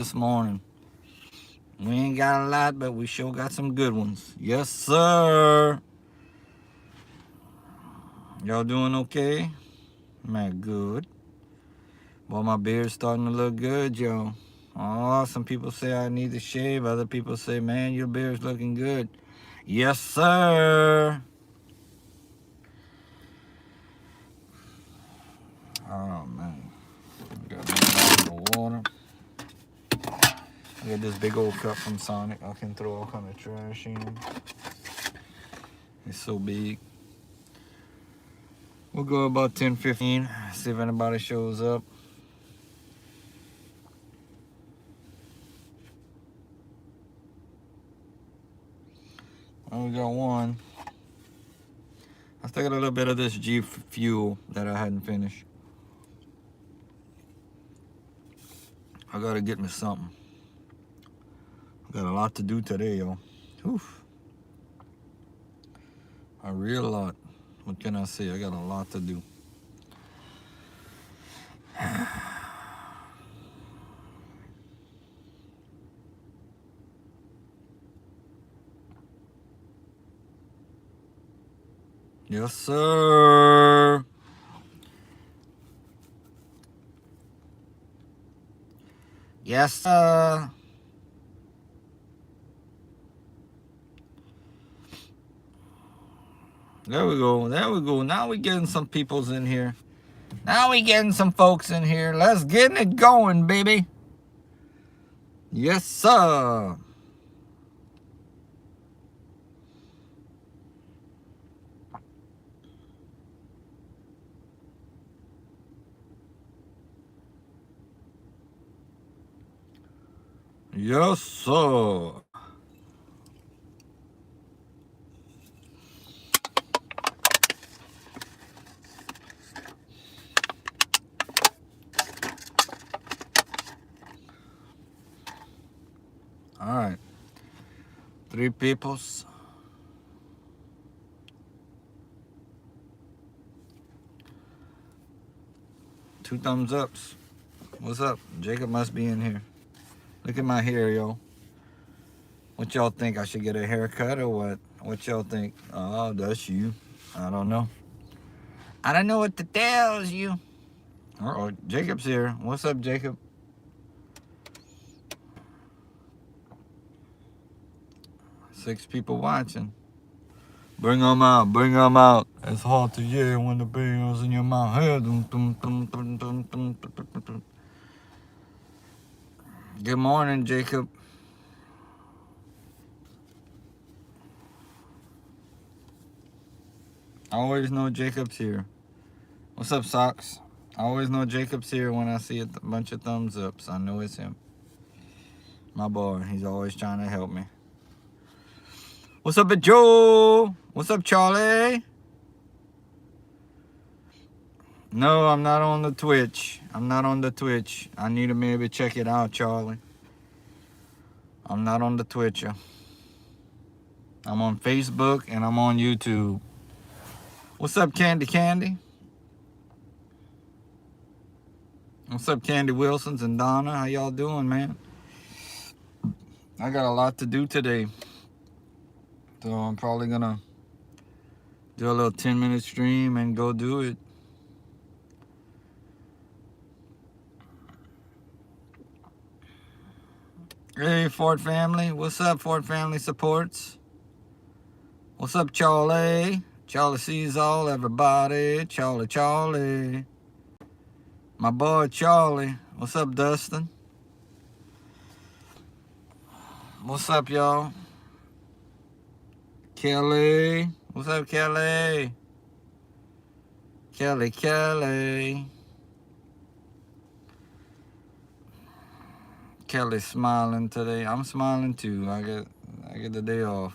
this morning. We ain't got a lot, but we sure got some good ones. Yes, sir. Y'all doing okay? Man, good. Well, my beard's starting to look good, yo. Oh, some people say I need to shave. Other people say, man, your beard's looking good. Yes, sir. Oh, man. Got a bottle of water. I got this big old cup from Sonic. I can throw all kind of trash in. It's so big. We'll go about 10:15. See if anybody shows up. Oh, we got one. I still got a little bit of this G Fuel that I hadn't finished. I gotta get me something. I got a lot to do today, yo. Oof. A real lot. What can I say? I got a lot to do. Yes, sir. Yes, sir. There we go. There we go. Now we getting some peoples in here. Now we getting some folks in here. Let's get it going, baby. Yes, sir. Yes, sir. All right. 3 peoples. 2 thumbs ups. What's up? Jacob must be in here. Look at my hair, yo. What y'all think? I should get a haircut or what? What y'all think? Oh, that's you. I don't know. I don't know what to tell you. Uh-oh, Jacob's here. What's up, Jacob? Six people watching. Bring them out. Bring them out. It's hard to hear when the bell's in your mouth. Good morning, Jacob. I always know Jacob's here. What's up, Socks? I always know Jacob's here when I see a bunch of thumbs ups. I know it's him. My boy, he's always trying to help me. What's up, Joe? What's up, Charlie? No, I'm not on the Twitch. I'm not on the Twitch. I need to maybe check it out, Charlie. I'm not on the Twitcher. I'm on Facebook and I'm on YouTube. What's up, Candy Candy? What's up, Candy Wilsons and Donna? How y'all doing, man? I got a lot to do today. So I'm probably gonna do a little 10-minute stream and go do it. Hey, Fort Family. What's up, Fort Family Supports? What's up, Charlie? Charlie sees all, everybody. Charlie, Charlie. My boy, Charlie. What's up, Dustin? What's up, y'all? Kelly. What's up, Kelly? Kelly. Kelly's smiling today. I'm smiling too. I get the day off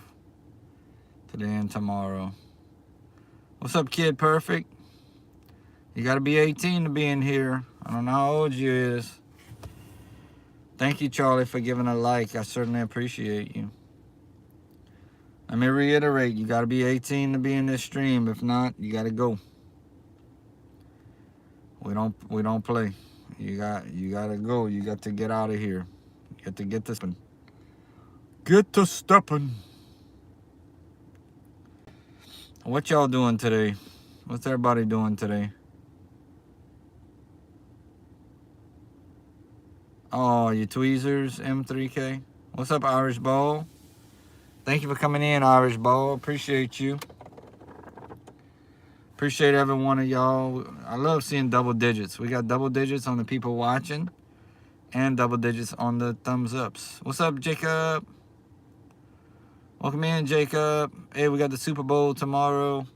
today and tomorrow. What's up, Kid Perfect? You gotta be 18 to be in here. I don't know how old you is. Thank you, Charlie, for giving a like. I certainly appreciate you. Let me reiterate, you gotta be 18 to be in this stream. If not, you gotta go. We don't play. You gotta go. You got to get out of here. Get to stepping. Get to stepping. What y'all doing today? What's everybody doing today? Oh, you tweezers, M3K. What's up, Irish Ball? Thank you for coming in, Irish Ball. Appreciate you. Appreciate every one of y'all. I love seeing double digits. We got double digits on the people watching and double digits on the thumbs ups. What's up, Jacob? Welcome in, Jacob. Hey, we got the Super Bowl tomorrow.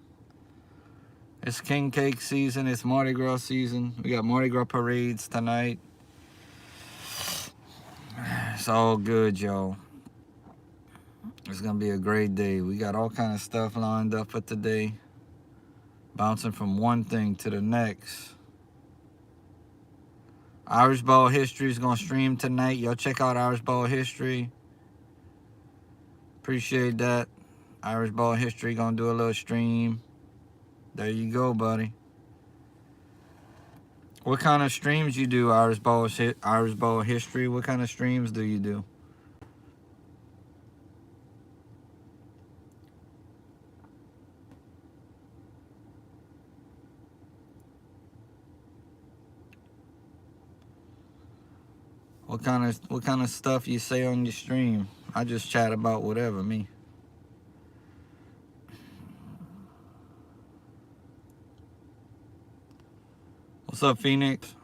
It's King Cake season. It's Mardi Gras season. We got Mardi Gras parades tonight. It's all good, y'all. It's going to be a great day. We got all kind of stuff lined up for today. Bouncing from one thing to the next. Irish Ball History is going to stream tonight. Y'all check out Irish Ball History. Appreciate that. Irish Ball History going to do a little stream. There you go, buddy. What kind of streams you do, Irish Ball History? What kind of streams do you do? What kind of stuff you say on your stream? I just chat about whatever, me. What's up, Phoenix?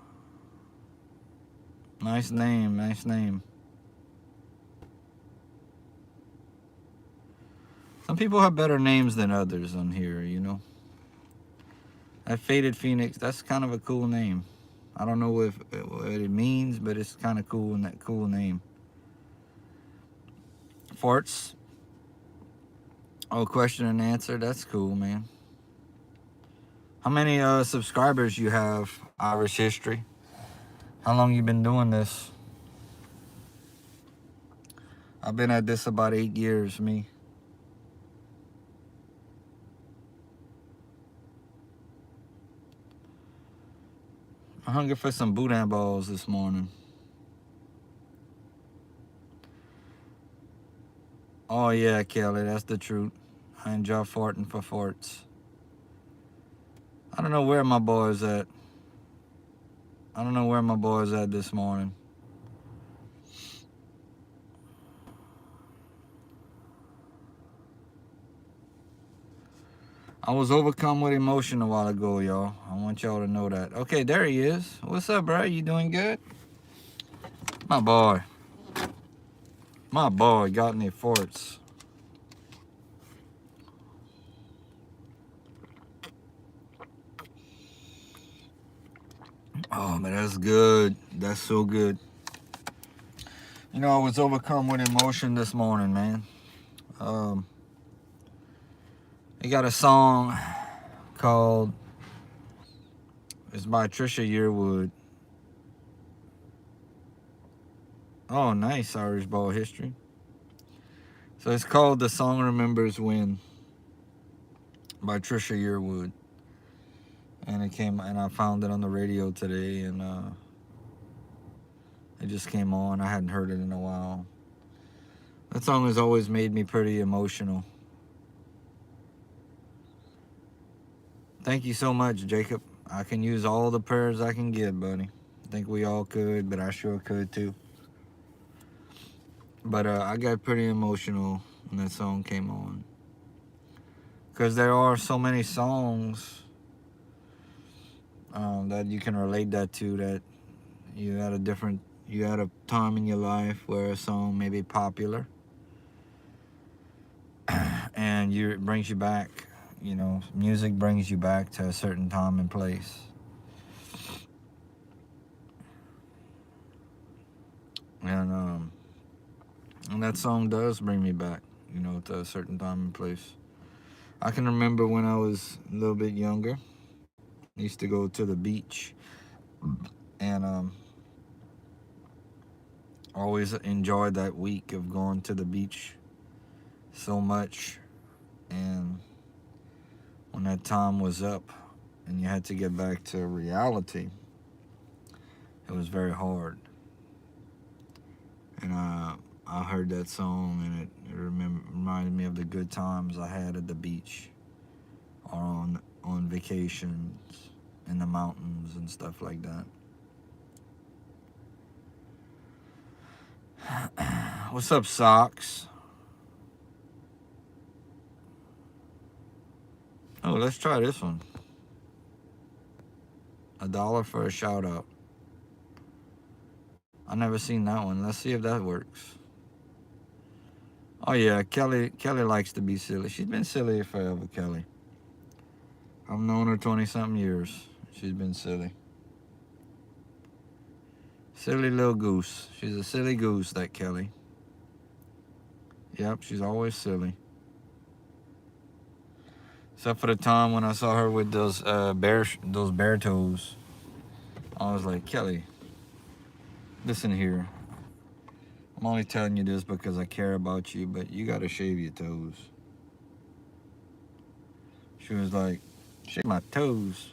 Nice name, nice name. Some people have better names than others on here, you know. That Faded Phoenix, that's kind of a cool name. I don't know what it means, but it's kind of cool, and that cool name. Forts. Oh, question and answer. That's cool, man. How many subscribers you have, Irish History? How long you been doing this? I've been at this about 8 years, me. I'm hungry for some boudin balls this morning. Oh yeah, Kelly, that's the truth. I enjoy farting for farts. I don't know where my boy's at. I don't know where my boy's at this morning. I was overcome with emotion a while ago, y'all. I want y'all to know that. Okay, there he is. What's up, bro? You doing good? My boy. My boy got any farts. Oh, man, that's good. That's so good. You know, I was overcome with emotion this morning, man. He got a song called, it's by Trisha Yearwood. Oh, nice, Irish Ball History. So it's called The Song Remembers When by Trisha Yearwood. And I found it on the radio today, and it just came on. I hadn't heard it in a while. That song has always made me pretty emotional. Thank you so much, Jacob. I can use all the prayers I can get, buddy. I think we all could, but I sure could too. But I got pretty emotional when that song came on. Because there are so many songs that you can relate that to, that you had a time in your life where a song may be popular. And it brings you back. You know, music brings you back to a certain time and place. And that song does bring me back, you know, to a certain time and place. I can remember when I was a little bit younger, I used to go to the beach, and always enjoyed that week of going to the beach so much. And when that time was up and you had to get back to reality, it was very hard. And I heard that song, and it reminded me of the good times I had at the beach or on vacations in the mountains and stuff like that. What's up, Socks? Oh, let's try this one. $1 for a shout out. I never seen that one. Let's see if that works. Oh yeah, Kelly likes to be silly. She's been silly forever, Kelly. I've known her 20-something years. She's been silly. Silly little goose. She's a silly goose, that Kelly. Yep, she's always silly. Except for the time when I saw her with those bear toes. I was like, Kelly, listen here. I'm only telling you this because I care about you, but you gotta shave your toes. She was like, shave my toes.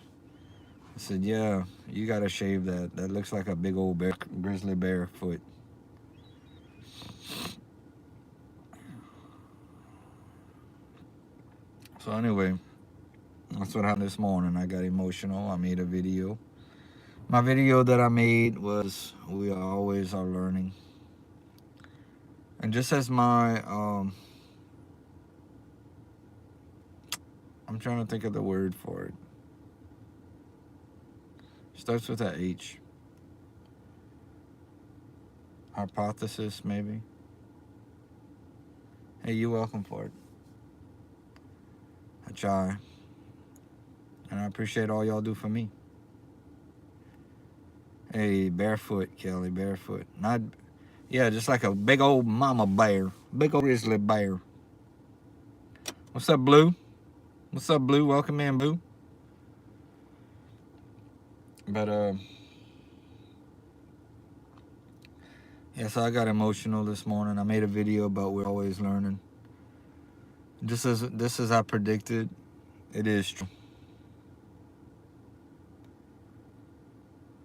I said, yeah, you gotta shave that. That looks like a big old grizzly bear foot. So anyway, that's what happened this morning. I got emotional. I made a video. My video that I made was we always are learning. And just as my I'm trying to think of the word for it. Starts with a H. Hypothesis, maybe. Hey, you're welcome for it. I try. And I appreciate all y'all do for me. Hey, barefoot, Kelly, barefoot. Not, yeah, just like a big old mama bear. Big old grizzly bear. What's up, Blue? What's up, Blue? Welcome in, Blue. But, yeah, so I got emotional this morning. I made a video about we're always learning. Just as I predicted, it is true.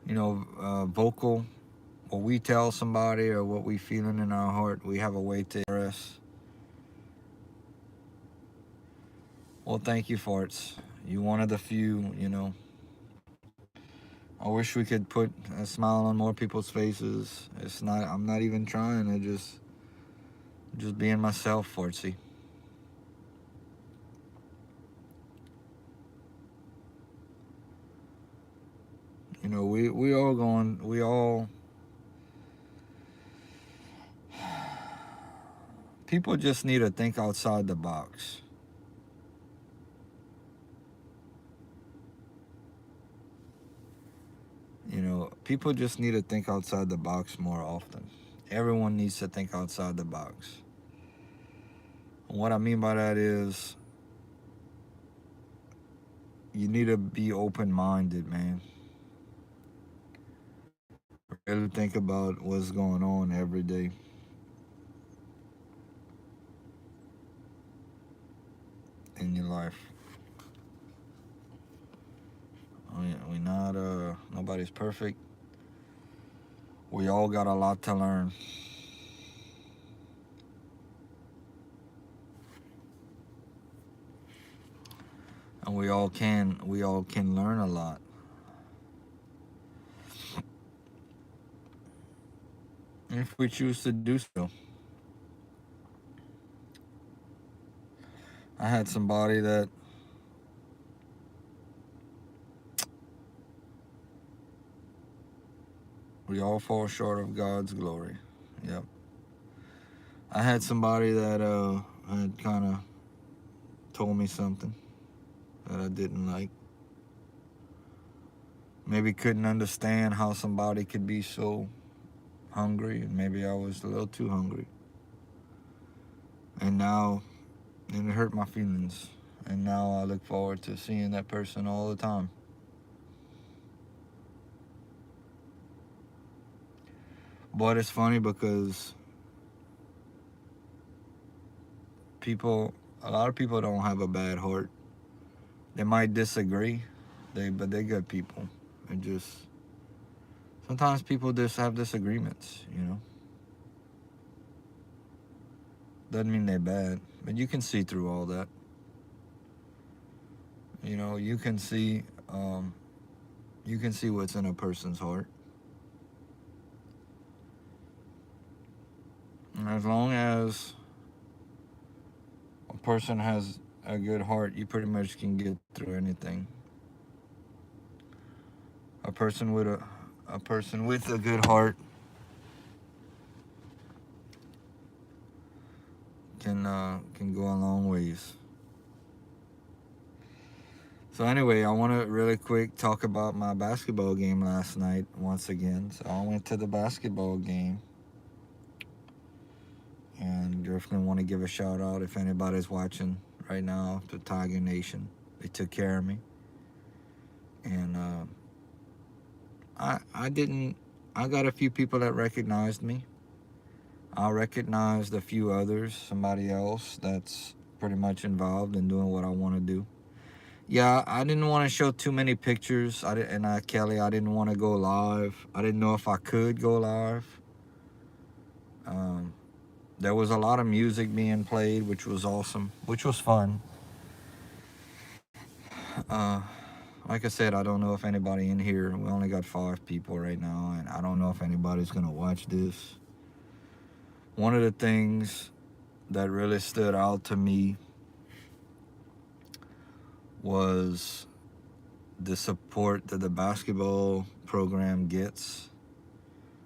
You know, vocal, what we tell somebody or what we feeling in our heart, we have a way to express. Well, thank you, Farts. You one of the few, you know. I wish we could put a smile on more people's faces. It's not, I'm not even trying. I just being myself, Fartsy. You know, we all people just need to think outside the box. You know, people just need to think outside the box more often. Everyone needs to think outside the box. And what I mean by that is you need to be open-minded, man. Really think about what's going on every day. In your life. We not nobody's perfect. We all got a lot to learn. And we all can learn a lot. If we choose to do so. I had somebody that we all fall short of God's glory. Yep. I had somebody that had kind of told me something that I didn't like. Maybe couldn't understand how somebody could be so hungry, and maybe I was a little too hungry. And it hurt my feelings. And now I look forward to seeing that person all the time. But it's funny because a lot of people don't have a bad heart. They might disagree, but they're good people. And just sometimes people just have disagreements, you know. Doesn't mean they're bad, but you can see through all that. You can see, what's in a person's heart. And as long as a person has a good heart, you pretty much can get through anything. A person with a good heart can go a long ways. So anyway, I want to really quick talk about my basketball game last night once again. So I went to the basketball game, and definitely want to give a shout out if anybody's watching right now to Tiger Nation. They took care of me, and I didn't. I got a few people that recognized me. I recognized a few others, somebody else that's pretty much involved in doing what I want to do. Yeah, I didn't want to show too many pictures. Kelly, I didn't want to go live. I didn't know if I could go live. There was a lot of music being played, which was awesome, which was fun. Uh, like I said, I don't know if anybody in here. We only got 5 people right now, and I don't know if anybody's gonna watch this. One of the things that really stood out to me was the support that the basketball program gets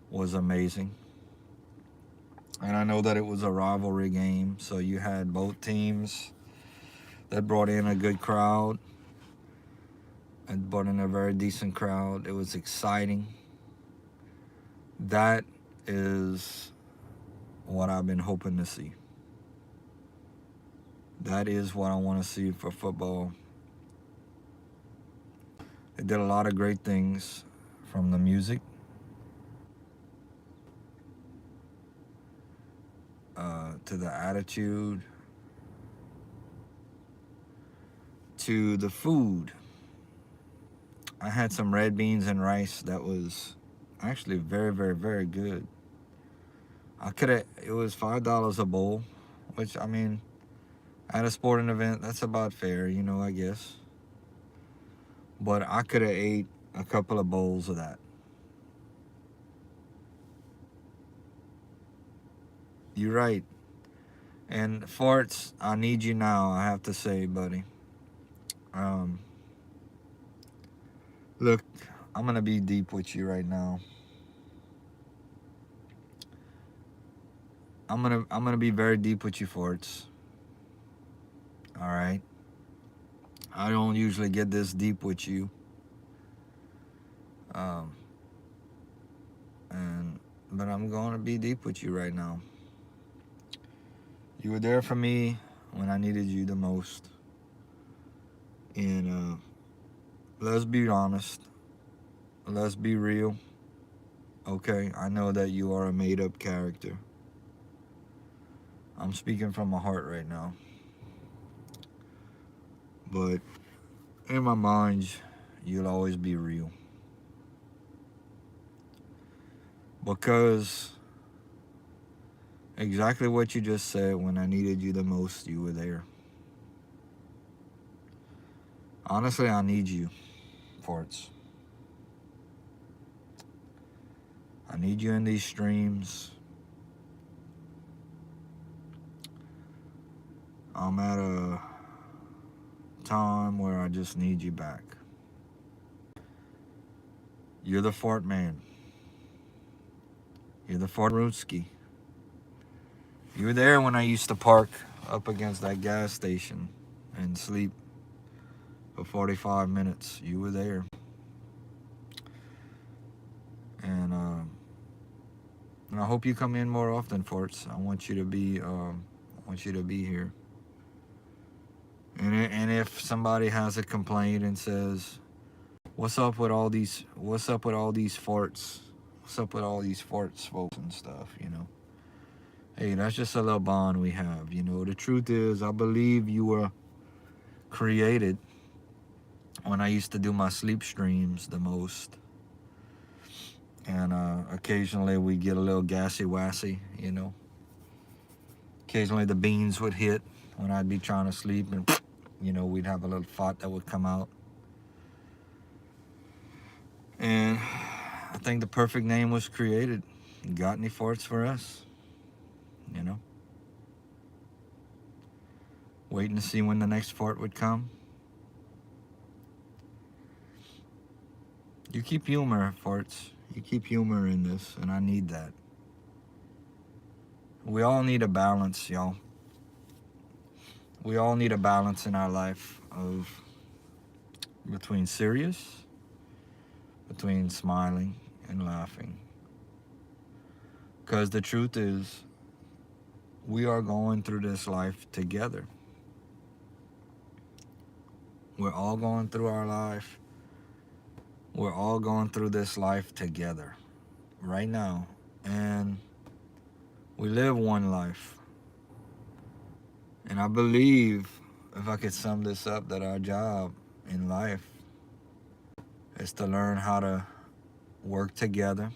was amazing. And I know that it was a rivalry game, so you had both teams that brought in a good crowd and brought in a very decent crowd. It was exciting. That is what I've been hoping to see. That is what I want to see for football. They did a lot of great things, from the music to the attitude to the food. I had some red beans and rice that was actually very, very, very good. It was $5 a bowl, which, I mean, at a sporting event, that's about fair, I guess. But I could have ate a couple of bowls of that. You're right. And Farts, I need you now, I have to say, buddy. Look, I'm gonna be deep with you right now. I'm gonna be very deep with you, Farts. All right. I don't usually get this deep with you. But I'm gonna be deep with you right now. You were there for me when I needed you the most. And let's be honest. Let's be real. Okay, I know that you are a made-up character. I'm speaking from my heart right now. But in my mind, you'll always be real. Because exactly what you just said, when I needed you the most, you were there. Honestly, I need you, Farts. I need you in these streams. I'm at a time where I just need you back. You're the fart man. You're the fartooski. You were there when I used to park up against that gas station and sleep for 45 minutes. You were there. And I hope you come in more often, Farts. I want you to be here. And if somebody has a complaint and says, what's up with all these farts? What's up with all these farts, folks, and stuff, Hey, that's just a little bond we have, The truth is, I believe you were created when I used to do my sleep streams the most. And occasionally we get a little gassy-wassy, Occasionally the beans would hit when I'd be trying to sleep, and we'd have a little fart that would come out. And I think the perfect name was created. Got any farts for us? Waiting to see when the next fart would come. You keep humor, farts. You keep humor in this, and I need that. We all need a balance, y'all. We all need a balance in our life between serious, between smiling and laughing. Because the truth is, we are going through this life together. We're all going through our life. We're all going through this life together right now. And we live one life. And I believe, if I could sum this up, that our job in life is to learn how to work together.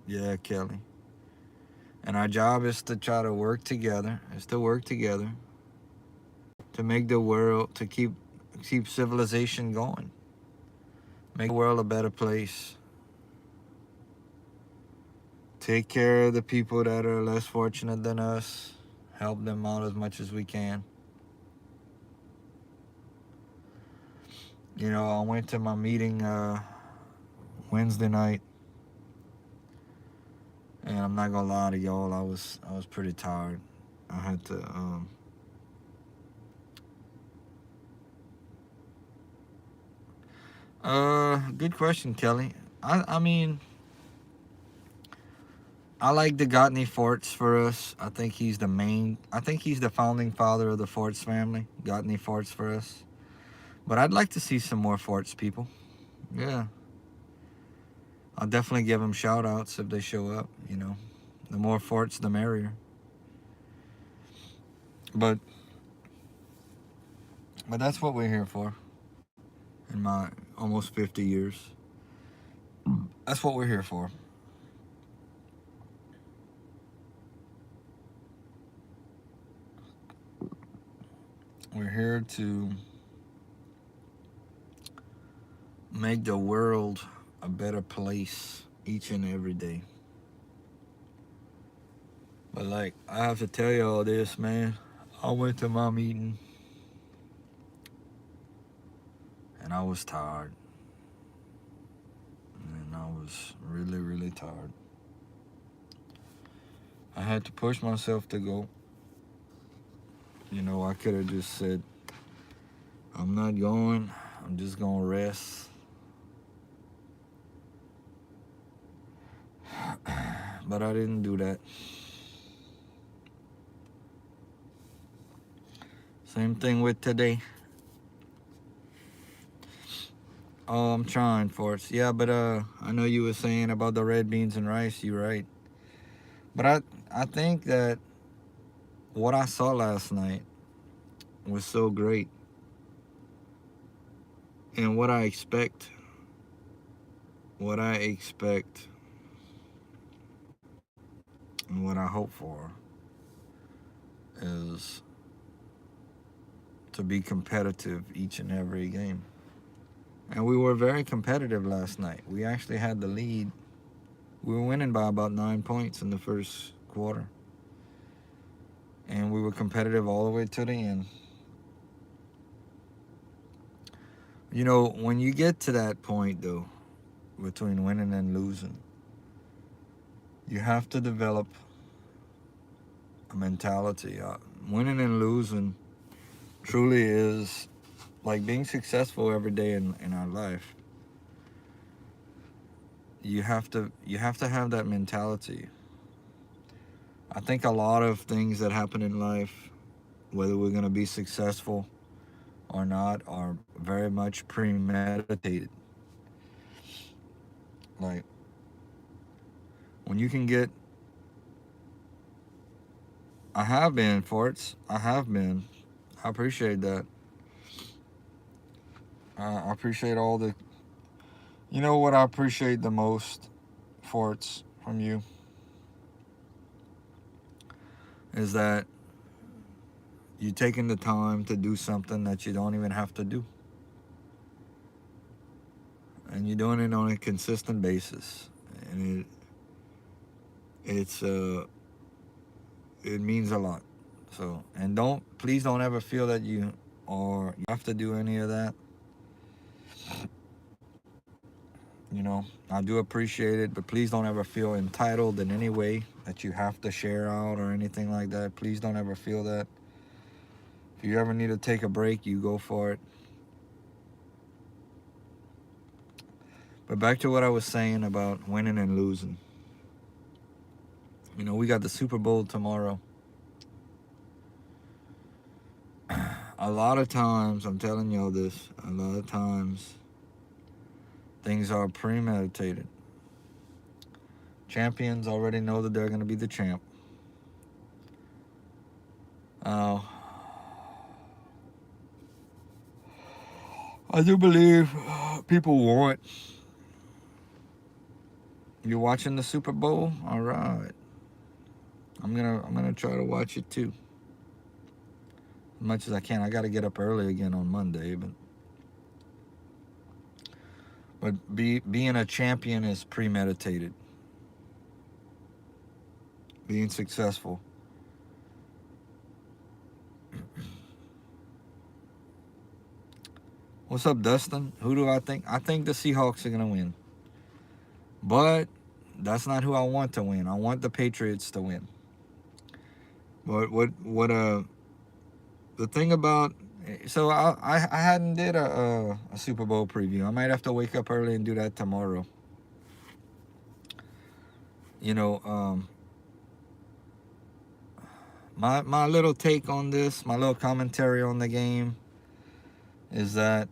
Yeah, Kelly. And our job is to try to work together, to make the world, to keep civilization going. Make the world a better place. Take care of the people that are less fortunate than us. Help them out as much as we can. I went to my meeting Wednesday night. And I'm not gonna lie to y'all, I was pretty tired. I had to good question, Kelly. I mean, I like the Gottney Forts for us. I think he's the founding father of the Forts family. Gottney Forts for us. But I'd like to see some more Forts people. Yeah. I'll definitely give them shout outs if they show up, The more Forts, the merrier. But that's what we're here for. In my almost 50 years. That's what we're here for. We're here to make the world a better place each and every day. But I have to tell y'all this, man. I went to my meeting and I was tired. And I was really, really tired. I had to push myself to go. I could have just said, I'm not going. I'm just going to rest. But I didn't do that. Same thing with today. Oh, I'm trying, Forts. Yeah, but I know you were saying about the red beans and rice. You're right. But I think that what I saw last night was so great. And what I expect and what I hope for is to be competitive each and every game. And we were very competitive last night. We actually had the lead. We were winning by about 9 points in the first quarter. And we were competitive all the way to the end. When you get to that point, though, between winning and losing, you have to develop a mentality. Winning and losing truly is like being successful every day in our life. You have to have that mentality. I think a lot of things that happen in life, whether we're going to be successful or not, are very much premeditated. Like, when you can get... I have been, Forts. I have been. I appreciate that. I appreciate all the... You know what I appreciate the most, Forts? from you is that you're taking the time to do something that you don't even have to do. And you're doing it on a consistent basis. And it means a lot. So, and please don't ever feel that you have to do any of that. You know, I do appreciate it, but please don't ever feel entitled in any way that you have to share out or anything like that. Please don't ever feel that. If you ever need to take a break, you go for it. But back to what I was saying about winning and losing. You know, we got the Super Bowl tomorrow. A lot of times, I'm telling y'all this, a lot of times things are premeditated. Champions already know that they're going to be the champ. I do believe people want. You're watching the Super Bowl? All right. I'm gonna try to watch it too, as much as I can. I got to get up early again on Monday, but being a champion is premeditated. Being successful. What's up, Dustin? Who do I think? I think the Seahawks are gonna win, but that's not who I want to win. I want the Patriots to win. But the thing about, so I hadn't did a Super Bowl preview. I might have to wake up early and do that tomorrow. You know, my little take on this, my little commentary on the game is that,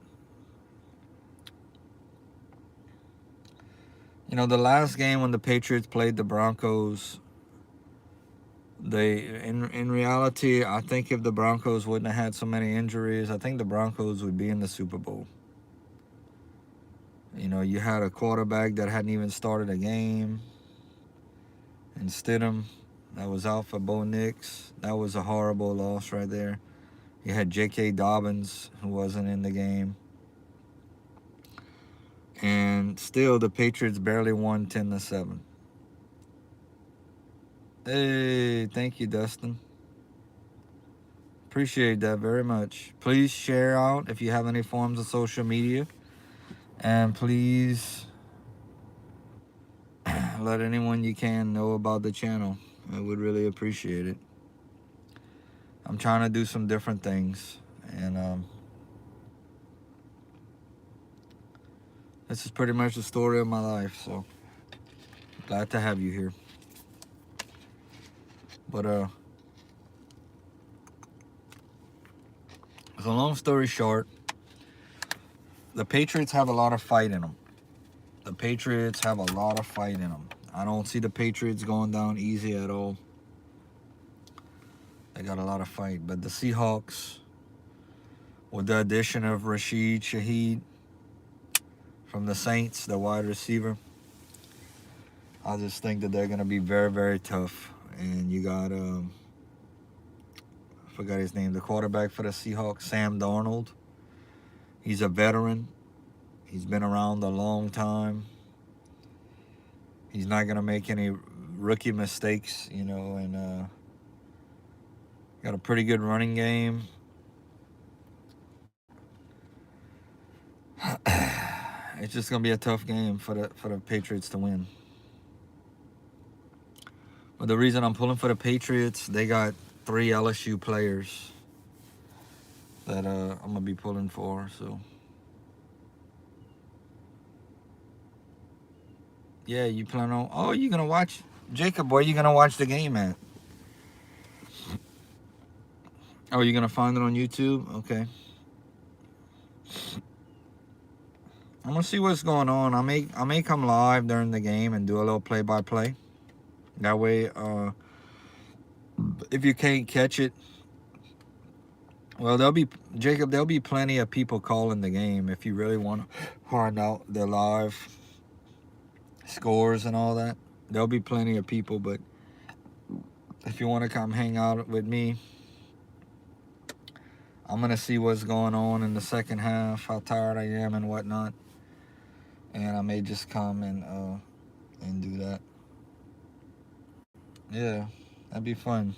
you know, the last game when the Patriots played the Broncos, in reality, I think if the Broncos wouldn't have had so many injuries, I think the Broncos would be in the Super Bowl. You know, you had a quarterback that hadn't even started a game, and Stidham, that was out for Bo Nix. That was a horrible loss right there. You had J.K. Dobbins, who wasn't in the game. And still, the Patriots barely won 10-7. Hey, thank you, Dustin. Appreciate that very much. Please share out if you have any forms of social media. And please let anyone you can know about the channel. I would really appreciate it. I'm trying to do some different things. And this is pretty much the story of my life. So glad to have you here. But so long story short, the Patriots have a lot of fight in them. The Patriots have a lot of fight in them. I don't see the Patriots going down easy at all. They got a lot of fight. But the Seahawks, with the addition of Rashid Shaheed from the Saints, the wide receiver, I just think that they're going to be very, very tough. And you got, I forgot his name, the quarterback for the Seahawks, Sam Darnold. He's a veteran. He's been around a long time. He's not going to make any rookie mistakes, you know, and got a pretty good running game. It's just going to be a tough game for the Patriots to win. But the reason I'm pulling for the Patriots, they got 3 LSU players that I'm going to be pulling for. So, yeah, you plan on... Oh, you're going to watch... Jacob, where are you going to watch the game at? Oh, you're going to find it on YouTube? Okay. I'm going to see what's going on. I may come live during the game and do a little play-by-play. That way, if you can't catch it, well, there'll be plenty of people calling the game if you really want to find out the live scores and all that. there'll be plenty of people, but if you want to come hang out with me, I'm gonna see what's going on in the second half, how tired I am and whatnot, and I may just come and do that. Yeah, that'd be fun.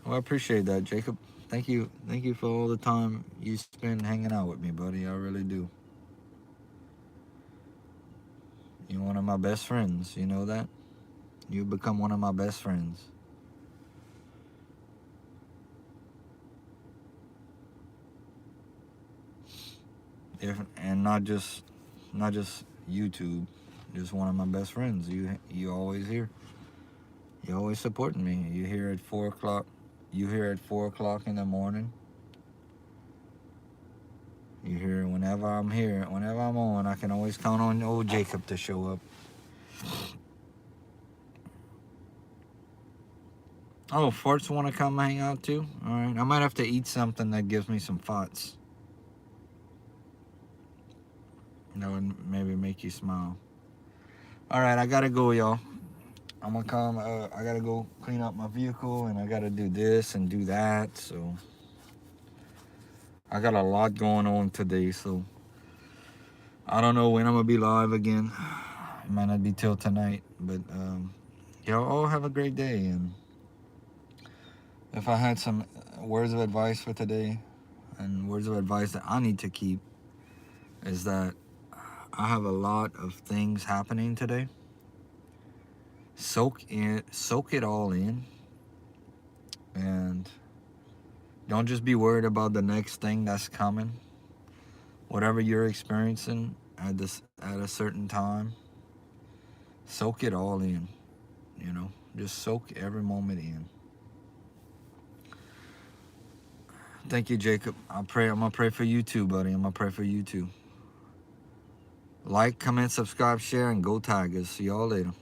Well, I appreciate that, Jacob. Thank you for all the time you spend hanging out with me, buddy. I really do. You're one of my best friends. You know that? You've become one of my best friends. If and not just YouTube, just one of my best friends. You always here. You always supporting me. You here at 4 o'clock. You here at 4 o'clock in the morning. You here whenever I'm here. Whenever I'm on, I can always count on old Jacob to show up. Oh, farts want to come hang out too? Alright, I might have to eat something that gives me some farts. That would maybe make you smile. Alright, I gotta go, y'all. I'm gonna come, I gotta go clean up my vehicle and I gotta do this and do that. So, I got a lot going on today. So, I don't know when I'm gonna be live again. It might not be till tonight. But, y'all all have a great day. And if I had some words of advice for today, and words of advice that I need to keep, is that I have a lot of things happening today. Soak it all in, and don't just be worried about the next thing that's coming. Whatever you're experiencing at a certain time, soak it all in. You know, just soak every moment in. Thank you, Jacob. I'm gonna pray for you too, buddy. I'm gonna pray for you too. Like, comment, subscribe, share, and go Tigers. See y'all later.